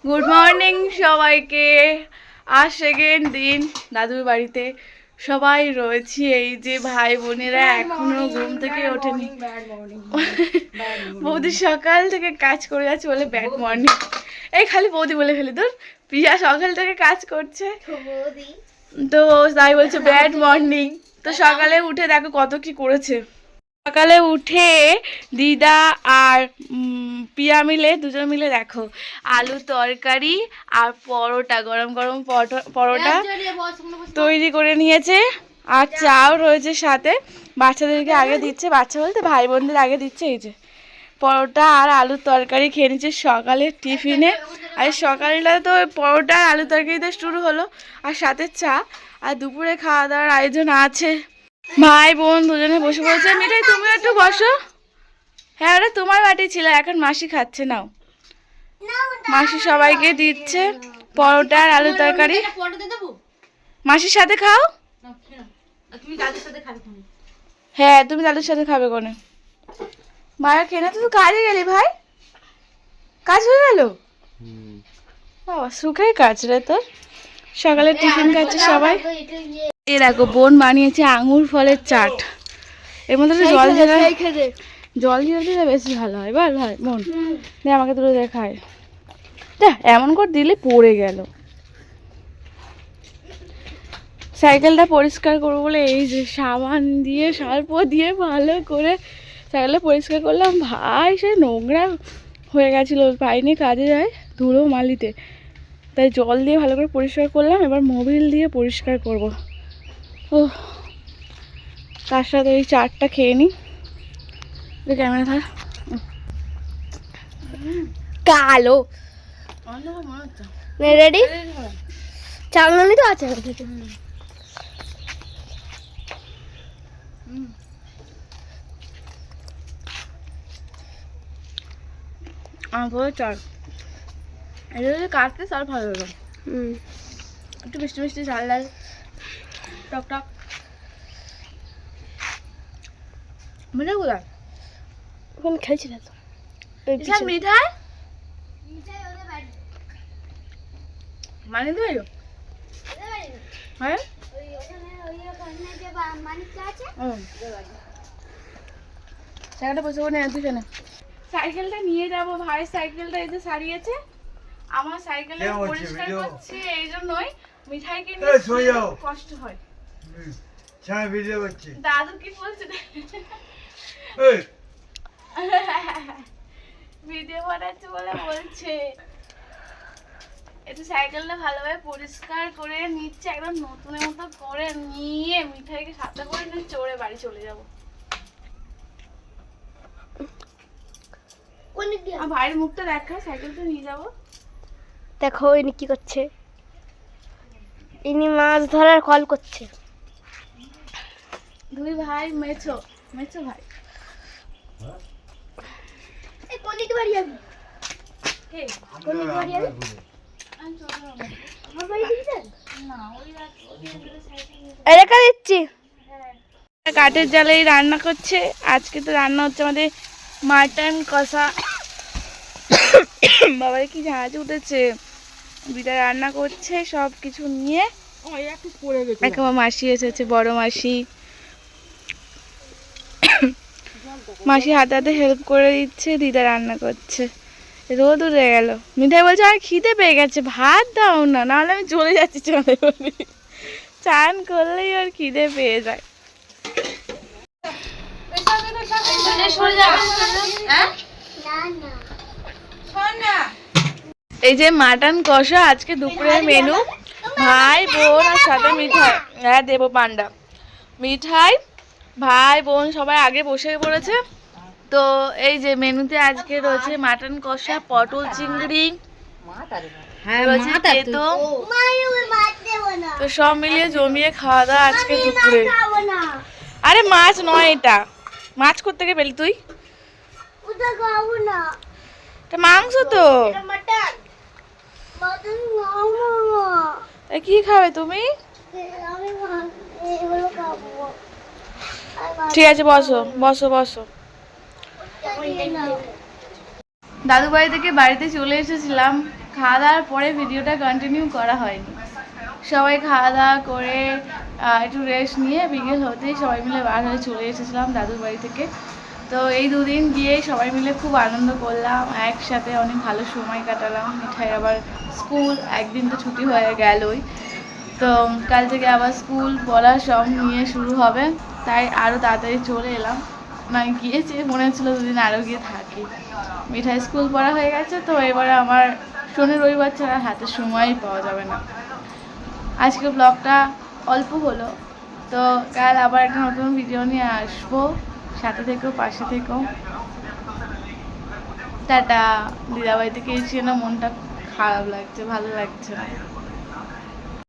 Good morning সবাইকে। আজ second দিন দাদুর বাড়িতে সবাই রয়েছি। এই যে ভাই বোনেরা এখনো ঘুম থেকে ওঠেনি। বৌদি সকাল থেকে কাজ করে যাচ্ছে বলে ব্যাড মর্নিং। এই খালি বৌদি বলে ফেলি, তোর প্রিয়া সকাল থেকে কাজ করছে তো তাই বলছে ব্যাড মর্নিং। তো সকালে উঠে দেখো কত কি করেছে। সকালে উঠে দিদা আর পিয়া মিলে দুজন মিলে দেখো আলু তরকারি আর পরোটা, গরম গরম পরোটা তৈরি করে নিয়েছে। আর চাও রয়েছে সাথে। বাচ্চাদেরকে আগে দিচ্ছে, বাচ্চা বলতে ভাই বোনদের আগে দিচ্ছে। এই যে পরোটা আর আলুর তরকারি খেয়ে নিচ্ছে সকালের টিফিনে। আর সকালটা তো পরোটা আর আলু তরকারিতে শুরু হলো, আর সাথে চা। আর দুপুরে খাওয়া দাওয়ার আয়োজন আছে। ভাই বোন দুজনে বসে পড়েছে। মিঠাই তুমি একটু বসো। হ্যাঁ, ওটা তোমার বাটি ছিল, এখন মাসি খাচ্ছে। নাও, মাসি সবাইকে দিচ্ছে পরোটা আর আলু তরকারি। মাসির সাথে খাও। হ্যাঁ, তুমি দাদুর সাথে খাবে কোনে। মায়ের খেয়ে না, তুই কাজে গেলি ভাই? কাজ হয়ে গেল বাবা, সুখের কাজ রে তোর। সকালে টিফিন খাচ্ছে সবাই। এই দেখো বোন বানিয়েছে আঙুর ফলের চাট। এর মধ্যে জল দিলে বেশি ভালো হয়। বল ভাই বোন, আমাকে দুটো দেখায়। দেখ এমন করে দিলে পড়ে গেল। সাইকেলটা পরিষ্কার করবো বলে এই যে সাবান দিয়ে সার্ফ দিয়ে ভালো করে সাইকেলটা পরিষ্কার করলাম। ভাই সে নোংরা হয়ে গেছিলো, পাইনি কাজে যায় ধুলো মালিতে, তাই জল দিয়ে ভালো করে পরিষ্কার করলাম। এবার মোবিল দিয়ে পরিষ্কার করব। ও তার সাথে এই চাটটা খেয়ে নিই। ক্যামেরা থাক। কালো রেডি চালনি তো আছে। আমার চাট এটা যদি কাটতে তার ভালো হলো। একটু মিষ্টি মিষ্টি ঝাল লাল টক টক। মিঠাই কোথায়? ওখানে খেলছি না তো। মিঠাই মানে তো হ্যাঁ সাইকেলটা বসে বলে দুজনে সাইকেলটা নিয়ে যাবো। ভাই সাইকেলটা এই যে সারিয়েছে, আমার সাইকেলটা পরিষ্কার করছে এই জন্যই মিঠাইকে নিয়ে কষ্ট হয়। দাদু কি বলছে? ভিডিও বানাচ্ছে বলে বলছে। একটু সাইকেলটা ভালোভাবে পরিষ্কার করে নিচ্ছে, একদম নতুনের মতো করে নিয়ে মিঠাইকে সাথে করে নিয়ে চড়ে বাড়ি চলে যাবো। ভাইয়ের মুখটা দেখা, সাইকেলটা নিয়ে যাবো। দেখো ইনি কি করছে, ইনি মাছ ধরার কল করছে। দুই ভাই মেছো মেছো ভাই। কাঠের জালেই রান্না করছে। আজকে তো রান্না হচ্ছে আমাদের মাটন কষা। বাবার কি ঝাঁজ উঠেছে। বিটা রান্না করছে সব কিছু নিয়ে। একবার মাসি এসেছে, বড় মাসি। মাসি হাতে হাতে হেল্প করে দিচ্ছে, দিদা রান্না করছে। রোদ উঠে গেল। মিঠাই বলছে আর খিদে পেয়ে গেছে, ভাত দাও না, নাহলে আমি চলে যাচ্ছি। চলে বলি চান করলেই ওর খিদে পেয়ে যায়। এই যে মাটন কষা আজকে দুপুরের মেনু। ভাই বোন আর সাথে মিঠাই। হ্যাঁ দেবো পান্ডা। মিঠাই ভাই বোন সবাই আগে বসে পড়েছে। তো এই যে মেনুতে আজকে রয়েছে মাটন কষা, পটল চিংড়ি, তো সব মিলিয়ে জমিয়ে খাওয়া দাওয়া আজকে দুপুরে। আরে মাছ নয় এটা, মাছ করতে গিয়ে পেলি তুই? মাংস তো। কি খাবে তুমি? ঠিক আছে বসো বসো বসো। দাদু বাড়ি থেকে বাড়িতে চলে এসেছিলাম খাওয়া দাওয়ার পরে ভিডিওটা কন্টিনিউ করা হয়নি। সবাই খাওয়া দাওয়া করে একটু রেস্ট নিয়ে বিকেল হতেই সবাই মিলে বার হয়ে চলে এসেছিলাম দাদুর বাড়ি থেকে। তো এই দুদিন গিয়ে সবাই মিলে খুব আনন্দ করলাম, একসাথে অনেক ভালো সময় কাটালাম। মিঠাই আবার স্কুল, একদিন তো ছুটি হয়ে গেলই, তো কাল থেকে আবার স্কুল পড়া সব নিয়ে শুরু হবে, তাই আরও তাড়াতাড়ি চলে এলাম। মানে গিয়েছি, মনে হচ্ছিল দুদিন আরও গিয়ে থাকি। মিঠাই স্কুল পড়া হয়ে গেছে, তো এবারে আমার শনি রবিবার ছাড়া হাতে সময়ই পাওয়া যাবে না। আজকে ব্লগটা অল্প হলো, তো কাল আবার একটা নতুন ভিডিও নিয়ে আসবো। সাথে থেকেও, পাশে থেকেও। টাটা। দিদাবাড়ি থেকে এসে না মনটা খারাপ লাগছে, ভালো লাগছে না।